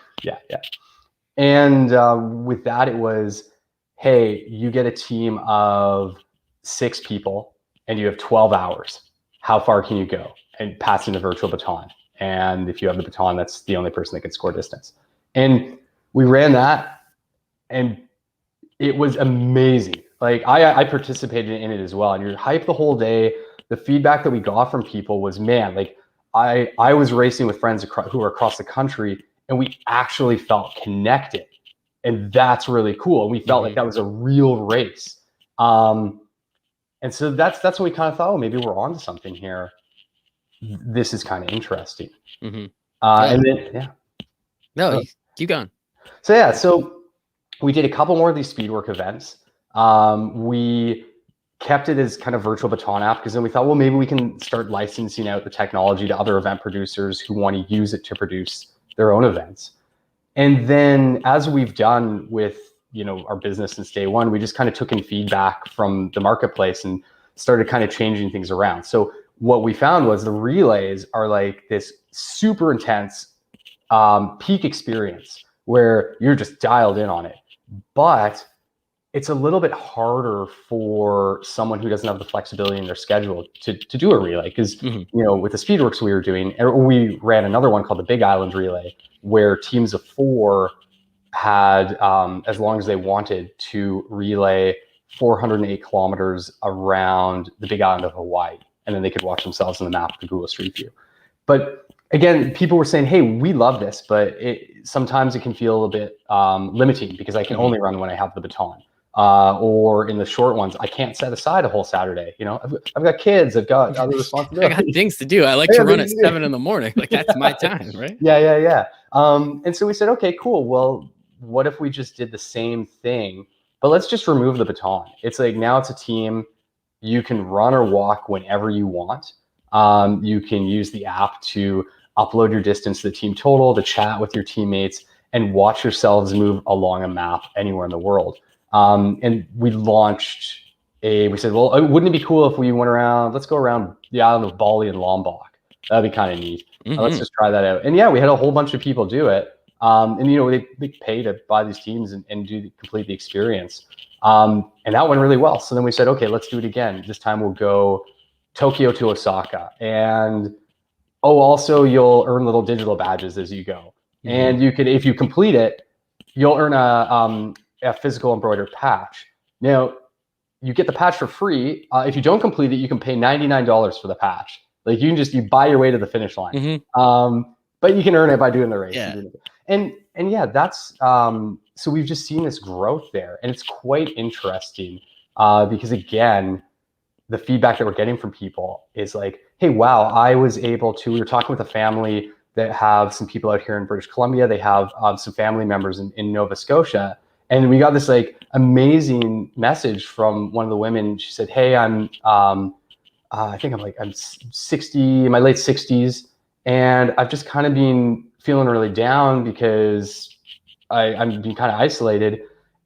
with that, it was, hey, you get a team of 6 people and you have 12 hours. How far can you go? And passing the virtual baton. And if you have the baton, that's the only person that can score distance. And we ran that, and it was amazing. Like I participated in it as well. And you're hyped the whole day. The feedback that we got from people was, man, like I was racing with friends who were across the country, and we actually felt connected. And that's really cool. And we felt like that was a real race. And so that's when we kind of thought, oh, maybe we're onto something here. This is kind of interesting. And then keep going. So we did a couple more of these Speedwork events. We kept it as kind of virtual baton app, because then we thought, well, maybe we can start licensing out the technology to other event producers who want to use it to produce their own events. And then, as we've done with our business since day one, we just kind of took in feedback from the marketplace and started kind of changing things around. So what we found was the relays are like this super intense peak experience where you're just dialed in on it. But it's a little bit harder for someone who doesn't have the flexibility in their schedule to do a relay. Because, you know, with the Speedworks we were doing, we ran another one called the Big Island Relay, where teams of 4 had, as long as they wanted, to relay 408 kilometers around the Big Island of Hawaii. And then they could watch themselves on the map with the Google Street View. But again, people were saying, hey, we love this, but sometimes it can feel a little bit limiting because I can only run when I have the baton. Or in the short ones, I can't set aside a whole Saturday. You know, I've got kids, I've got other responsibilities. I got things to do. I like to run at 7 in the morning. Like that's my time, right? Yeah. And so we said, okay, cool. Well, what if we just did the same thing, but let's just remove the baton. It's like, now it's a team. You can run or walk whenever you want. You can use the app to upload your distance to the team total, to chat with your teammates, and watch yourselves move along a map anywhere in the world. And we said, well, wouldn't it be cool if we went around, let's go around the island of Bali and Lombok. That'd be kind of neat. Let's just try that out. And yeah, we had a whole bunch of people do it. And, you know, they pay to buy these teams and complete the experience. And that went really well. So then we said, okay, let's do it again. This time we'll go Tokyo to Osaka. And, also you'll earn little digital badges as you go. And you could, if you complete it, you'll earn a physical embroidered patch. Now, you get the patch for free. If you don't complete it, you can pay $99 for the patch. Like you buy your way to the finish line. But you can earn it by doing the race. Yeah. And yeah, that's so we've just seen this growth there, and it's quite interesting because again, the feedback that we're getting from people is like, hey, wow, I was able to. We were talking with a family that have some people out here in British Columbia. They have some family members in Nova Scotia. And we got this like amazing message from one of the women. She said, hey, I'm 60, in my late 60s. And I've just kind of been feeling really down because I'm being kind of isolated.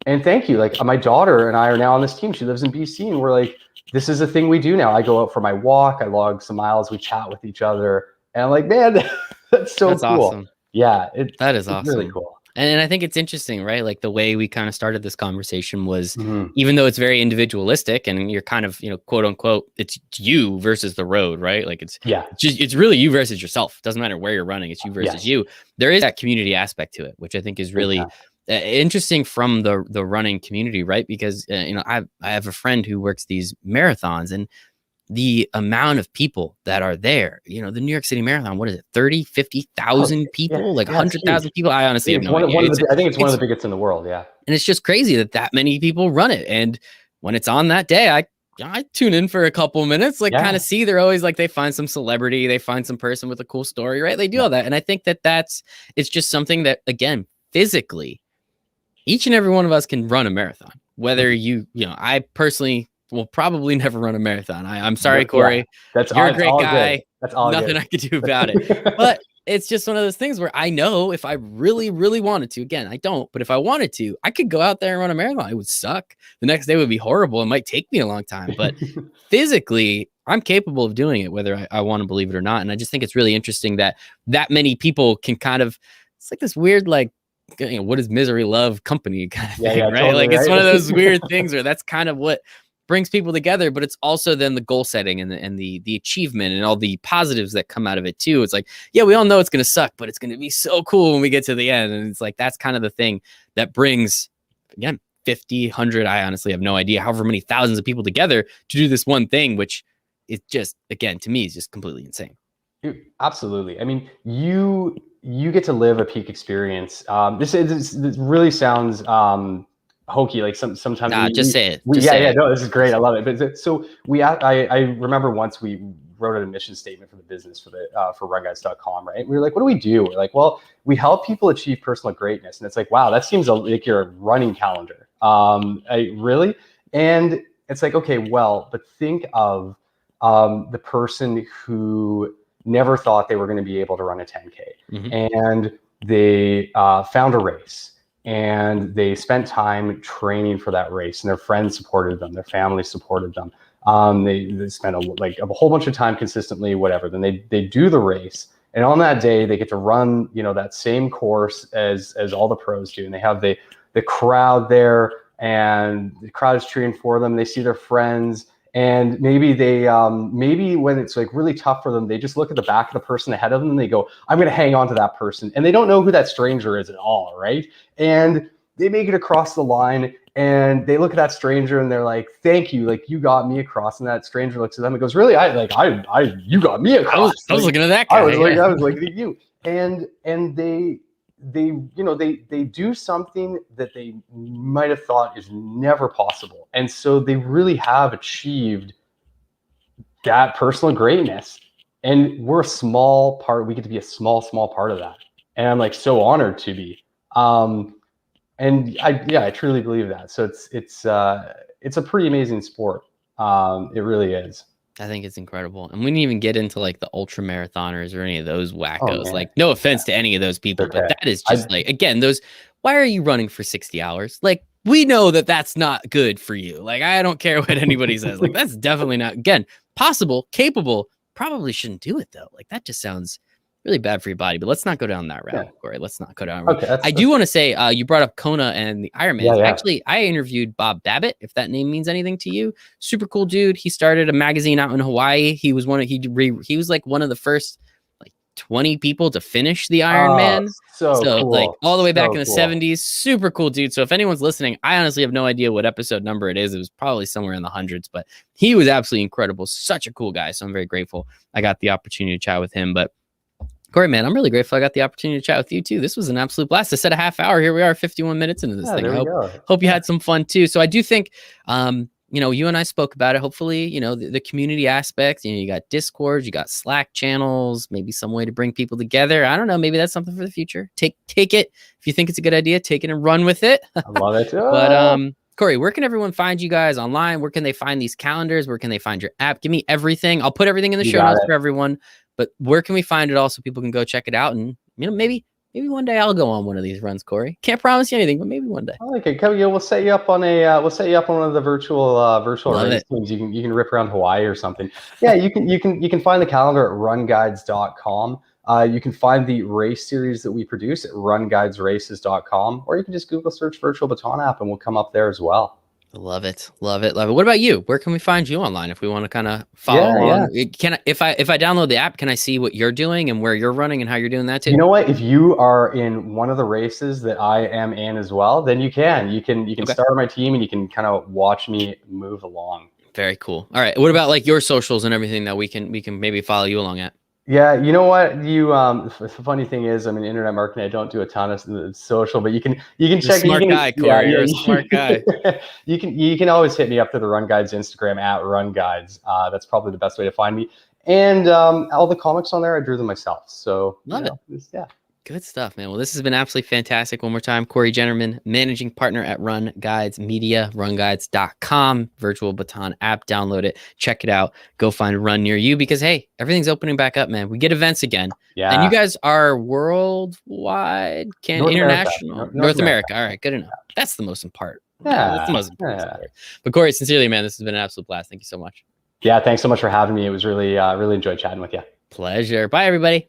And thank you. Like my daughter and I are now on this team. She lives in BC, and we're like, this is a thing we do now. I go out for my walk. I log some miles. We chat with each other. And I'm like, man, that's so cool. Awesome. Yeah. That is awesome. Really cool. And I think it's interesting, right? Like the way we kind of started this conversation was, even though it's very individualistic and you're kind of, you know, quote unquote, it's you versus the road, right? Like it's really you versus yourself. It doesn't matter where you're running. It's you versus you. There is that community aspect to it, which I think is really interesting from the running community, right? Because, you know, I have a friend who works these marathons, and the amount of people that are there, you know, the New York City Marathon, what is it? 30, 50,000 people, like 100,000 people. I honestly have no idea. I think it's one of the biggest in the world. Yeah. And it's just crazy that many people run it. And when it's on that day, I tune in for a couple minutes, like kind of see, they're always like, they find some celebrity, they find some person with a cool story, right? They do all that. And I think it's just something that, again, physically, each and every one of us can run a marathon, whether you know, I personally will probably never run a marathon. I'm sorry, Cory. You're a great guy. Good. That's all nothing good. I could do about it. But it's just one of those things where I know if I really, really wanted to, again, I don't, but if I wanted to, I could go out there and run a marathon. It would suck. The next day would be horrible. It might take me a long time, but physically, I'm capable of doing it, whether I want to believe it or not. And I just think it's really interesting that many people can kind of, it's like this weird, like, you know, what is misery love company kind of thing, right? Totally, like it's one of those weird things where that's kind of what brings people together, but it's also then the goal setting and the achievement and all the positives that come out of it too. It's like, yeah, we all know it's going to suck, but it's going to be so cool when we get to the end. And it's like, that's kind of the thing that brings, again, 50, 100, I honestly have no idea, however many thousands of people together to do this one thing, which is just, again, to me is just completely insane. Absolutely. I mean, you get to live a peak experience. This really sounds hokey, like sometimes just say it. No, this is great. I love it. But so I remember once we wrote a mission statement for the business for RunGuides.com, right? We were like, what do we do? We're like, well, we help people achieve personal greatness. And it's like, wow, that seems like your running calendar. Really? And it's like, okay, well, but think of the person who never thought they were going to be able to run a 10K, and they found a race. And they spent time training for that race, and their friends supported them, their family supported them. They spend a whole bunch of time consistently, whatever. Then they do the race. And on that day, they get to run, that same course as all the pros do. And they have the crowd there, and the crowd is cheering for them. They see their friends. And maybe maybe when it's like really tough for them, they just look at the back of the person ahead of them and they go, I'm going to hang on to that person. And they don't know who that stranger is at all, right? And they make it across the line, and they look at that stranger and they're like, thank you. Like, you got me across. And that stranger looks at them and goes, really? You got me across. I was looking at that guy. I was looking at you. And they do something that they might have thought is never possible. And so they really have achieved that personal greatness. And we're a small part. We get to be a small part of that. And I'm like so honored to be. And I truly believe that. So it's a pretty amazing sport. It really is. I think it's incredible. And we didn't even get into like the ultra marathoners or any of those wackos. Like, no offense to any of those people, but that is just again, why are you running for 60 hours? Like, we know that that's not good for you. Like, I don't care what anybody says. Like, that's definitely not, again, possible, capable, probably shouldn't do it though. Like, that just sounds really bad for your body, but let's not go down that route, Cory. Let's not go down. Okay, I do want to say, you brought up Kona and the Ironman. Yeah. Actually, I interviewed Bob Babbitt, if that name means anything to you. Super cool dude. He started a magazine out in Hawaii. He was he was like one of the first like 20 people to finish the Ironman. So cool. Like all the way back in the 70s. Super cool dude. So if anyone's listening, I honestly have no idea what episode number it is. It was probably somewhere in the hundreds, but he was absolutely incredible. Such a cool guy. So I'm very grateful I got the opportunity to chat with him. But Cory, man, I'm really grateful I got the opportunity to chat with you too. This was an absolute blast. I said a half hour. Here we are, 51 minutes into this thing. I hope you had some fun too. So I do think, you and I spoke about it. Hopefully, the community aspect, you got Discord, you got Slack channels, maybe some way to bring people together. I don't know. Maybe that's something for the future. Take it. If you think it's a good idea, take it and run with it. I love it. But, Cory, where can everyone find you guys online? Where can they find these calendars? Where can they find your app? Give me everything. I'll put everything in the show notes for everyone. But where can we find it all so people can go check it out? And maybe one day I'll go on one of these runs, Cory. Can't promise you anything, but maybe one day. I like it. We'll set you up on one of the virtual race teams. You can rip around Hawaii or something. Yeah, you can find the calendar at runguides.com. You can find the race series that we produce at runguidesraces.com, or you can just Google search Virtual Baton app and we'll come up there as well. Love it. What about you? Where can we find you online if we want to kind of follow along? Can I, if I download the app, can I see what you're doing and where you're running and how you're doing that too? You know what? If you are in one of the races that I am in as well, then you can start on my team and you can kind of watch me move along. Very cool. All right. What about like your socials and everything that we can maybe follow you along at? Yeah, you know what? The funny thing is, I'm in internet marketing. I don't do a ton of social, but you can check. Smart guy, Cory. You're a smart guy. You can always hit me up to the Run Guides Instagram at Run Guides. That's probably the best way to find me. And all the comics on there, I drew them myself. So love it. Yeah. Good stuff, man. Well, this has been absolutely fantastic. One more time, Cory Jennermann, managing partner at RunGuides Media, runguides.com, Virtual Baton app. Download it, check it out, go find a run near you because, hey, everything's opening back up, man. We get events again. Yeah. And you guys are worldwide, international, North America. All right, good enough. That's the most important. Yeah. That's the most important part. But Cory, sincerely, man, this has been an absolute blast. Thank you so much. Yeah, thanks so much for having me. It was really enjoyed chatting with you. Pleasure. Bye, everybody.